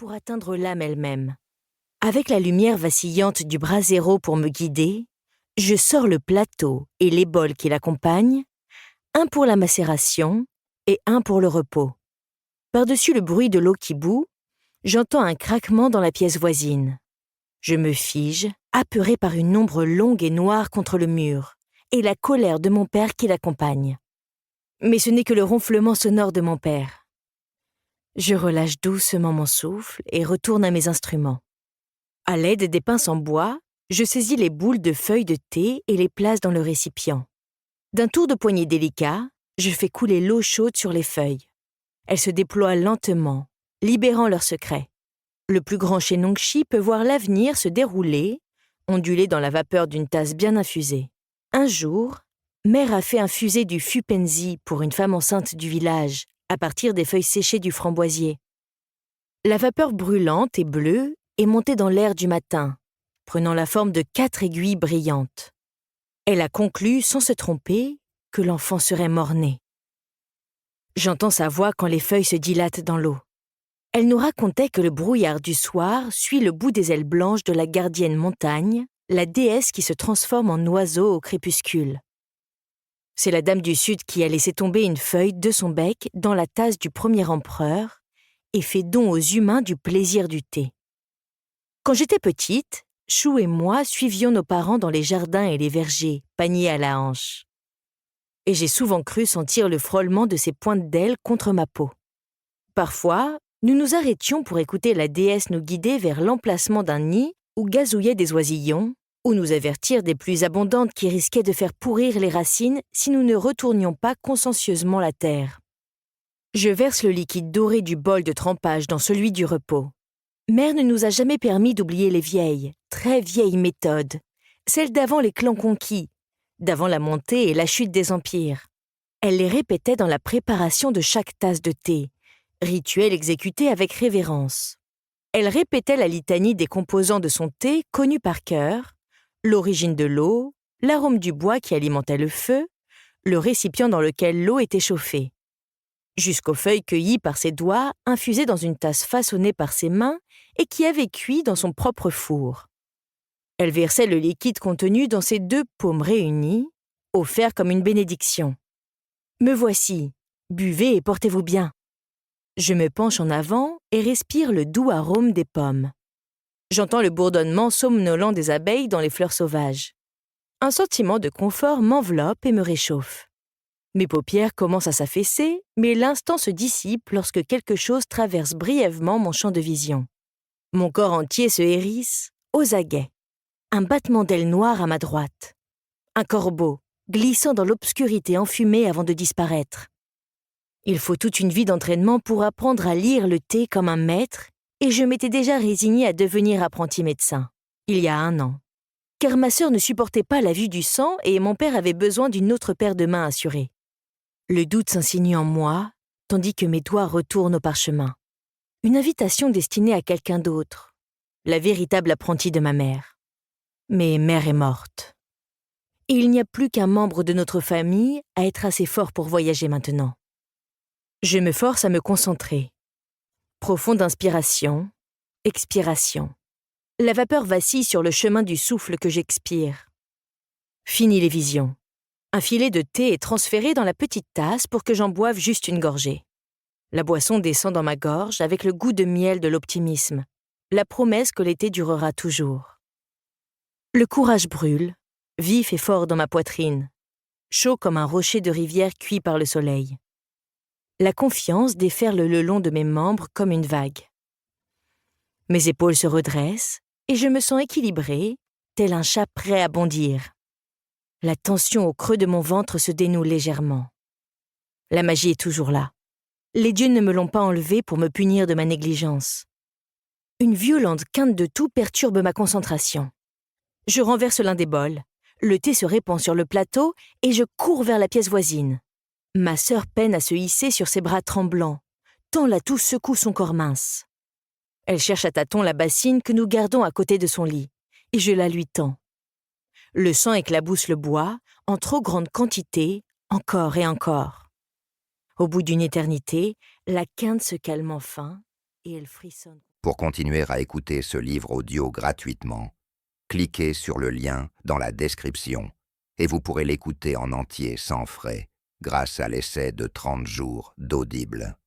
pour atteindre l'âme elle-même. Avec la lumière vacillante du brasero pour me guider, je sors le plateau et les bols qui l'accompagnent, un pour la macération et un pour le repos. Par-dessus le bruit de l'eau qui bout, j'entends un craquement dans la pièce voisine. Je me fige, apeurée par une ombre longue et noire contre le mur, et la colère de mon père qui l'accompagne. Mais ce n'est que le ronflement sonore de mon père. Je relâche doucement mon souffle et retourne à mes instruments. À l'aide des pinces en bois, je saisis les boules de feuilles de thé et les place dans le récipient. D'un tour de poignet délicat, je fais couler l'eau chaude sur les feuilles. Elles se déploient lentement, libérant leurs secrets. Le plus grand Shenongshi peut voir l'avenir se dérouler, ondulé dans la vapeur d'une tasse bien infusée. Un jour, mère a fait infuser du fupenzi pour une femme enceinte du village, à partir des feuilles séchées du framboisier. La vapeur brûlante et bleue est montée dans l'air du matin, prenant la forme de 4 aiguilles brillantes. Elle a conclu, sans se tromper, que l'enfant serait mort-né. J'entends sa voix quand les feuilles se dilatent dans l'eau. Elle nous racontait que le brouillard du soir suit le bout des ailes blanches de la gardienne montagne, la déesse qui se transforme en oiseau au crépuscule. C'est la dame du Sud qui a laissé tomber une feuille de son bec dans la tasse du premier empereur et fait don aux humains du plaisir du thé. Quand j'étais petite, Chou et moi suivions nos parents dans les jardins et les vergers, paniers à la hanche. Et j'ai souvent cru sentir le frôlement de ses pointes d'ailes contre ma peau. Parfois, nous nous arrêtions pour écouter la déesse nous guider vers l'emplacement d'un nid où gazouillaient des oisillons, ou nous avertir des pluies abondantes qui risquaient de faire pourrir les racines si nous ne retournions pas consciencieusement la terre. Je verse le liquide doré du bol de trempage dans celui du repos. Mère ne nous a jamais permis d'oublier les vieilles, très vieilles méthodes, celles d'avant les clans conquis, d'avant la montée et la chute des empires. Elle les répétait dans la préparation de chaque tasse de thé, rituel exécuté avec révérence. Elle répétait la litanie des composants de son thé connus par cœur, l'origine de l'eau, l'arôme du bois qui alimentait le feu, le récipient dans lequel l'eau était chauffée, jusqu'aux feuilles cueillies par ses doigts, infusées dans une tasse façonnée par ses mains et qui avait cuit dans son propre four. Elle versait le liquide contenu dans ses 2 paumes réunies, offert comme une bénédiction. « Me voici, buvez et portez-vous bien. » Je me penche en avant et respire le doux arôme des pommes. J'entends le bourdonnement somnolent des abeilles dans les fleurs sauvages. Un sentiment de confort m'enveloppe et me réchauffe. Mes paupières commencent à s'affaisser, mais l'instant se dissipe lorsque quelque chose traverse brièvement mon champ de vision. Mon corps entier se hérisse, aux aguets. Un battement d'ailes noires à ma droite. Un corbeau, glissant dans l'obscurité enfumée avant de disparaître. Il faut toute une vie d'entraînement pour apprendre à lire le thé comme un maître, et je m'étais déjà résignée à devenir apprenti médecin, il y a 1 an. Car ma sœur ne supportait pas la vue du sang et mon père avait besoin d'une autre paire de mains assurée. Le doute s'insinue en moi, tandis que mes doigts retournent au parchemin. Une invitation destinée à quelqu'un d'autre, la véritable apprentie de ma mère. Mais mère est morte. Et il n'y a plus qu'un membre de notre famille à être assez fort pour voyager maintenant. Je me force à me concentrer. Profonde inspiration, expiration. La vapeur vacille sur le chemin du souffle que j'expire. Fini les visions. Un filet de thé est transféré dans la petite tasse pour que j'en boive juste une gorgée. La boisson descend dans ma gorge avec le goût de miel de l'optimisme, la promesse que l'été durera toujours. Le courage brûle, vif et fort dans ma poitrine, chaud comme un rocher de rivière cuit par le soleil. La confiance déferle le long de mes membres comme une vague. Mes épaules se redressent et je me sens équilibrée, tel un chat prêt à bondir. La tension au creux de mon ventre se dénoue légèrement. La magie est toujours là. Les dieux ne me l'ont pas enlevée pour me punir de ma négligence. Une violente quinte de toux perturbe ma concentration. Je renverse l'un des bols. Le thé se répand sur le plateau et je cours vers la pièce voisine. Ma sœur peine à se hisser sur ses bras tremblants, tant la toux secoue son corps mince. Elle cherche à tâtons la bassine que nous gardons à côté de son lit, et je la lui tends. Le sang éclabousse le bois, en trop grande quantité, encore et encore. Au bout d'une éternité, la quinte se calme enfin, et elle frissonne. Pour continuer à écouter ce livre audio gratuitement, cliquez sur le lien dans la description et vous pourrez l'écouter en entier sans frais grâce à l'essai de 30 jours d'Audible.